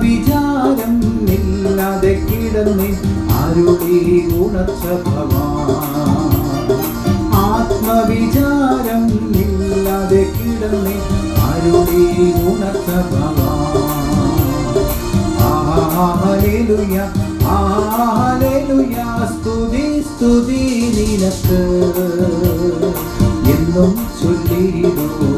ആത്മവിചാരം ഇല്ലാതെ കിടന്ന് അരുളി ഉണർച്ച ഭഗവാൻ. ആത്മവിചാരം ഇല്ലാതെ കിടന്ന് അരുളി ഉണർച്ച ഭഗവാൻ. ഹല്ലേലൂയ ഹല്ലേലൂയ, സ്തുതി സ്തുതി നിനക്ക് എന്നും ചൊല്ലിടുവേ.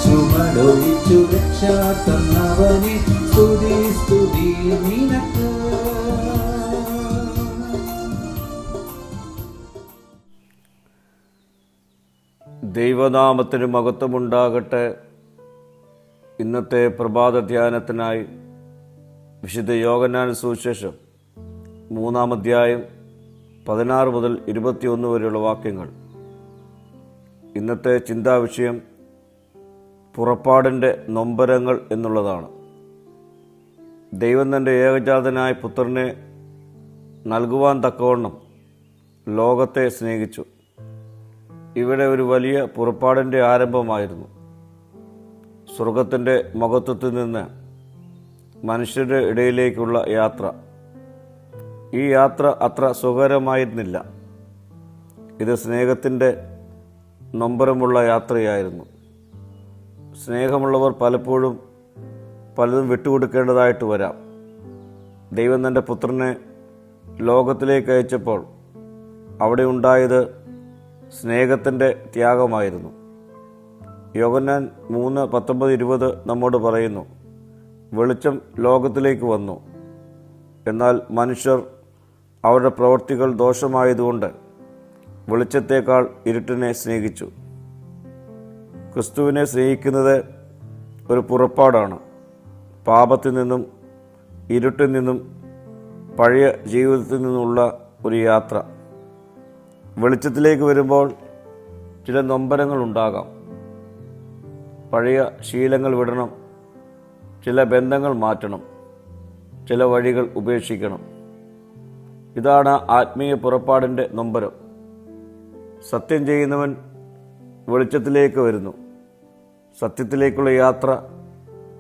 ചുമടൊഴിച്ചു രക്ഷ തന്നവനെ സ്തുതി സ്തുതി നിനക്ക്. ദൈവനാമത്തിന് മഹത്വമുണ്ടാകട്ടെ. ഇന്നത്തെ പ്രഭാത ധ്യാനത്തിനായി വിശുദ്ധ യോഹന്നാൻ സുവിശേഷം 3-ാം അധ്യായം 16 മുതൽ 21 വരെയുള്ള വാക്യങ്ങൾ. ഇന്നത്തെ ചിന്താവിഷയം പുറപ്പാടിൻ്റെ നൊമ്പരങ്ങൾ എന്നുള്ളതാണ്. ദൈവം തൻ്റെ ഏകജാതനായ പുത്രനെ നൽകുവാൻ തക്കവണ്ണം ലോകത്തെ സ്നേഹിച്ചു. ഇവിടെ ഒരു വലിയ പുറപ്പാടിൻ്റെ ആരംഭമായിരുന്നു. സ്വർഗത്തിൻ്റെ മഹത്വത്തിൽ നിന്ന് മനുഷ്യരുടെ ഇടയിലേക്കുള്ള യാത്ര. ഈ യാത്ര അത്ര സുഖകരമായിരുന്നില്ല. ഇത് സ്നേഹത്തിൻ്റെ നൊമ്പരമുള്ള യാത്രയായിരുന്നു. സ്നേഹമുള്ളവർ പലപ്പോഴും പലതും വിട്ടുകൊടുക്കേണ്ടതായിട്ട് വരാം. ദൈവം തൻ്റെ പുത്രനെ ലോകത്തിലേക്ക് അയച്ചപ്പോൾ അവിടെ ഉണ്ടായത് സ്നേഹത്തിൻ്റെ ത്യാഗമായിരുന്നു. യോഹന്നാൻ 3:19-20 നമ്മോട് പറയുന്നു, വെളിച്ചം ലോകത്തിലേക്ക് വന്നു, എന്നാൽ മനുഷ്യർ അവരുടെ പ്രവൃത്തികൾ ദോഷമായതുകൊണ്ട് വെളിച്ചത്തേക്കാൾ ഇരുട്ടിനെ സ്നേഹിച്ചു. ക്രിസ്തുവിനെ സ്നേഹിക്കുന്നത് ഒരു പുറപ്പാടാണ്. പാപത്തിൽ നിന്നും ഇരുട്ടിൽ നിന്നും പഴയ ജീവിതത്തിൽ നിന്നുമുള്ള ഒരു യാത്ര. വെളിച്ചത്തിലേക്ക് വരുമ്പോൾ ചില നൊമ്പരങ്ങൾ ഉണ്ടാകാം. പഴയ ശീലങ്ങൾ വിടണം, ചില ബന്ധങ്ങൾ മാറ്റണം, ചില വഴികൾ ഉപേക്ഷിക്കണം. ഇതാണ് ആത്മീയ പുറപ്പാടിൻ്റെ നൊമ്പരം. സത്യം ചെയ്യുന്നവൻ വെളിച്ചത്തിലേക്ക് വരുന്നു. സത്യത്തിലേക്കുള്ള യാത്ര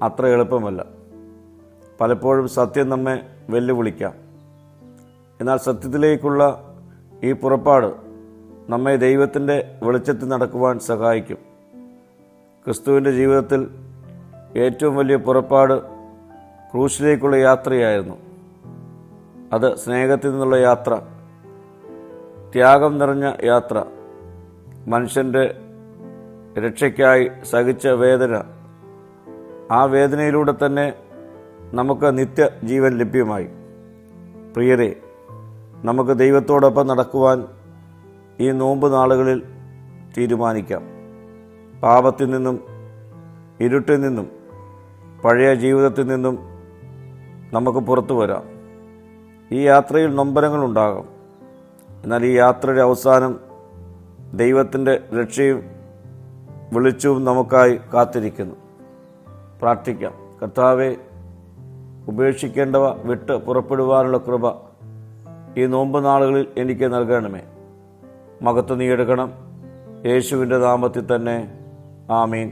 അത്ര എളുപ്പമല്ല. പലപ്പോഴും സത്യം നമ്മെ വെല്ലുവിളിക്കാം. എന്നാൽ സത്യത്തിലേക്കുള്ള ഈ പുറപ്പാട് നമ്മെ ദൈവത്തിൻ്റെ വെളിച്ചത്തിൽ നടക്കുവാൻ സഹായിക്കും. ക്രിസ്തുവിൻ്റെ ജീവിതത്തിൽ ഏറ്റവും വലിയ പുറപ്പാട് ക്രൂശിലേക്കുള്ള യാത്രയായിരുന്നു. അത് സ്നേഹത്തിൽ നിന്നുള്ള യാത്ര, ത്യാഗം നിറഞ്ഞ യാത്ര, മനുഷ്യൻ്റെ രക്ഷയ്ക്കായി സഹിച്ച വേദന. ആ വേദനയിലൂടെ തന്നെ നമുക്ക് നിത്യജീവൻ ലഭ്യമായി. പ്രിയരെ, നമുക്ക് ദൈവത്തോടൊപ്പം നടക്കുവാൻ ഈ നോമ്പ് നാളുകളിൽ തീരുമാനിക്കാം. പാപത്തിൽ നിന്നും ഇരുട്ടിൽ നിന്നും പഴയ ജീവിതത്തിൽ നിന്നും നമുക്ക് പുറത്തു വരാം. ഈ യാത്രയിൽ നൊമ്പരങ്ങളുണ്ടാകാം. എന്നാൽ ഈ യാത്രയുടെ അവസാനം ദൈവത്തിൻ്റെ രക്ഷയും വെളിച്ചവും നമുക്കായി കാത്തിരിക്കുന്നു. പ്രാർത്ഥിക്കാം. കർത്താവെ, ഉപേക്ഷിക്കേണ്ടവ വിട്ട് പുറപ്പെടുവാനുള്ള കൃപ ഈ നോമ്പ് നാളുകളിൽ എനിക്ക് നൽകണമേ. മഹത്വം നീ എടുക്കണം. യേശുവിൻ്റെ നാമത്തിൽ തന്നെ. ആമീൻ.